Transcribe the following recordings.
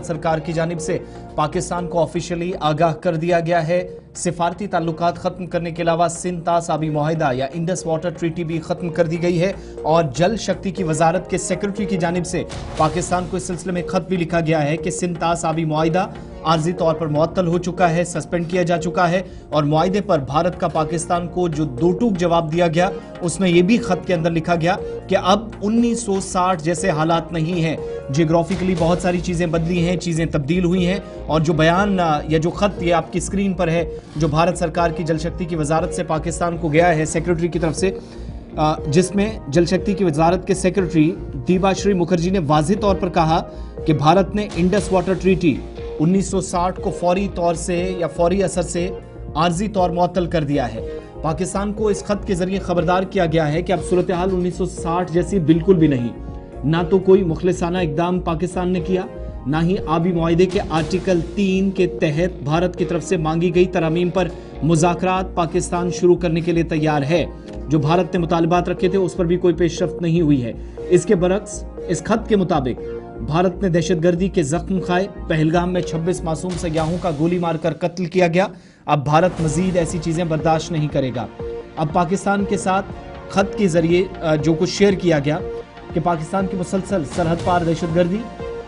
सरकार की जानिब से पाकिस्तान को ऑफिशियली आगाह कर दिया गया है। सिफारती ताल्लुकात खत्म करने के अलावा सिंध तास आबी मुआहिदा या इंडस वाटर ट्रीटी भी खत्म कर दी गई है और जल शक्ति की वजारत के सेक्रेटरी की जानिब से पाकिस्तान को इस सिलसिले में खत भी लिखा गया है कि सिंध तास आबी मुआहिदा आर्जी तौर पर मुअत्तल हो चुका है, सस्पेंड किया जा चुका है और मुआहिदे पर भारत का पाकिस्तान को जो दो टूक जवाब दिया गया उसमें यह भी खत के अंदर लिखा गया कि अब 1960 जैसे हालात नहीं हैं। जियोग्राफिकली बहुत सारी चीज़ें बदली हैं, चीज़ें तब्दील हुई हैं और जो बयान या जो खत ये आपकी स्क्रीन पर है जो भारत सरकार की जल शक्ति की वजारत से पाकिस्तान को गया है सेक्रेटरी की तरफ से, जिसमें जल शक्ति की वजारत के सेक्रेटरी दीबाश्री मुखर्जी ने वाज़ेह तौर पर कहा कि भारत ने इंडस वाटर ट्रीटी 1960 को फौरी तौर से या फौरी असर से आर्जी तौर मुअत्तल कर दिया है। पाकिस्तान को इस खत के जरिए खबरदार किया गया है कि अब सूरत हाल 1960 जैसी बिल्कुल भी नहीं। ना तो कोई मुखलिसाना इकदाम पाकिस्तान ने किया, ना ही आबी मुआहिदे के आर्टिकल 3 के तहत भारत की तरफ से मांगी गई तरमीम पर मुज़ाकरात पाकिस्तान शुरू करने के लिए तैयार है। जो भारत ने मुतालबात रखे थे उस पर भी कोई पेशरफ्त नहीं हुई है। इसके बरक्स इस खत के मुताबिक भारत ने दहशतगर्दी के जख्म खाए, पहलगाम में 26 मासूम सयाहों का गोली मारकर कत्ल किया गया। अब भारत मजीद ऐसी चीजें बर्दाश्त नहीं करेगा। अब पाकिस्तान के साथ खत के जरिए जो कुछ शेयर किया गया कि पाकिस्तान की मुसलसल सरहद पार दहशतगर्दी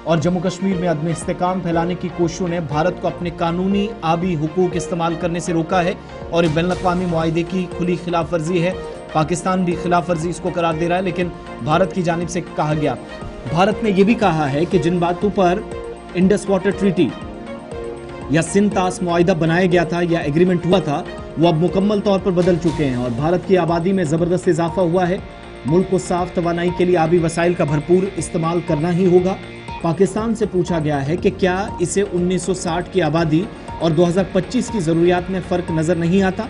और जम्मू कश्मीर में अदम इस्तेकाम फैलाने की कोशिशों ने भारत को अपने कानूनी आबी हुकूक इस्तेमाल करने से रोका है और ये बैनुल-अक़वामी मुआहिदे की खुली खिलाफ वर्जी है। पाकिस्तान भी खिलाफ वर्जी इसको करार दे रहा है, लेकिन भारत की जानिब से कहा गया, भारत ने यह भी कहा है कि जिन बातों पर इंडस वाटर ट्रीटी या सिंध तास मुआहिदा बनाया गया था या एग्रीमेंट हुआ था वो अब मुकम्मल तौर पर बदल चुके हैं और भारत की आबादी में ज़बरदस्त इजाफा हुआ है। मुल्क को साफ तवानाई के लिए आबी वसाइल का भरपूर इस्तेमाल करना ही होगा। पाकिस्तान से पूछा गया है कि क्या इसे 1960 की आबादी और 2025 की ज़रूरियात में फ़र्क नज़र नहीं आता।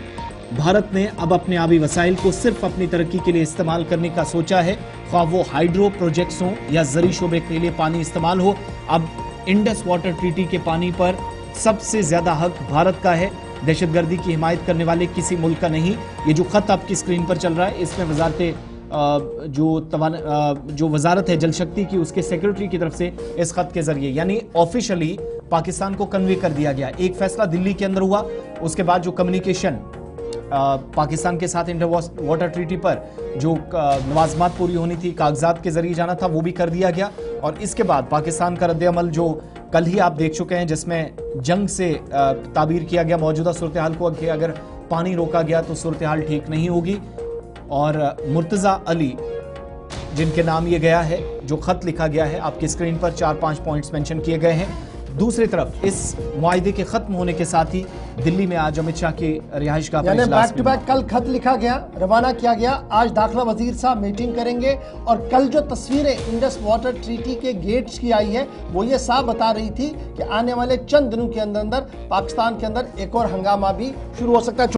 भारत ने अब अपने आबी वसाइल को सिर्फ अपनी तरक्की के लिए इस्तेमाल करने का सोचा है, ख्वाह वो हाइड्रो प्रोजेक्ट्स हों या ज़री शोबे के लिए पानी इस्तेमाल हो। अब इंडस वाटर ट्रीटी के पानी पर सबसे ज़्यादा हक भारत का है, दहशतगर्दी की हिमायत करने वाले किसी मुल्क का नहीं। ये जो ख़त आपकी स्क्रीन पर चल रहा है इसमें जो वजारत है जल शक्ति की उसके सेक्रेटरी की तरफ से इस खत के जरिए यानी ऑफिशियली पाकिस्तान को कन्वे कर दिया गया। एक फैसला दिल्ली के अंदर हुआ, उसके बाद जो कम्युनिकेशन पाकिस्तान के साथ इंडर वाटर ट्रीटी पर जो लवाजमात पूरी होनी थी, कागजात के जरिए जाना था, वो भी कर दिया गया और इसके बाद पाकिस्तान का रद्द-ए-अमल जो कल ही आप देख चुके हैं जिसमें जंग से ताबीर किया गया मौजूदा सूरत हाल को कि अगर पानी रोका गया तो सूरत हाल ठीक नहीं होगी। और मुर्तज़ा अली जिनके नाम ये गया है, जो खत लिखा गया है आपकी स्क्रीन पर 4-5 पॉइंट्स मेंशन किए गए हैं। दूसरी तरफ इस मुआहिदे के खत्म होने के साथ ही दिल्ली में आज अमित शाह की रिहाइश का बैक टू बैक कल खत लिखा गया, रवाना किया गया, आज दाखिला वजीर साहब मीटिंग करेंगे और कल जो तस्वीरें इंडस वाटर ट्रीटी के गेट्स की आई है वो ये साफ बता रही थी कि आने वाले चंद दिनों के अंदर पाकिस्तान के अंदर एक और हंगामा भी शुरू हो सकता है।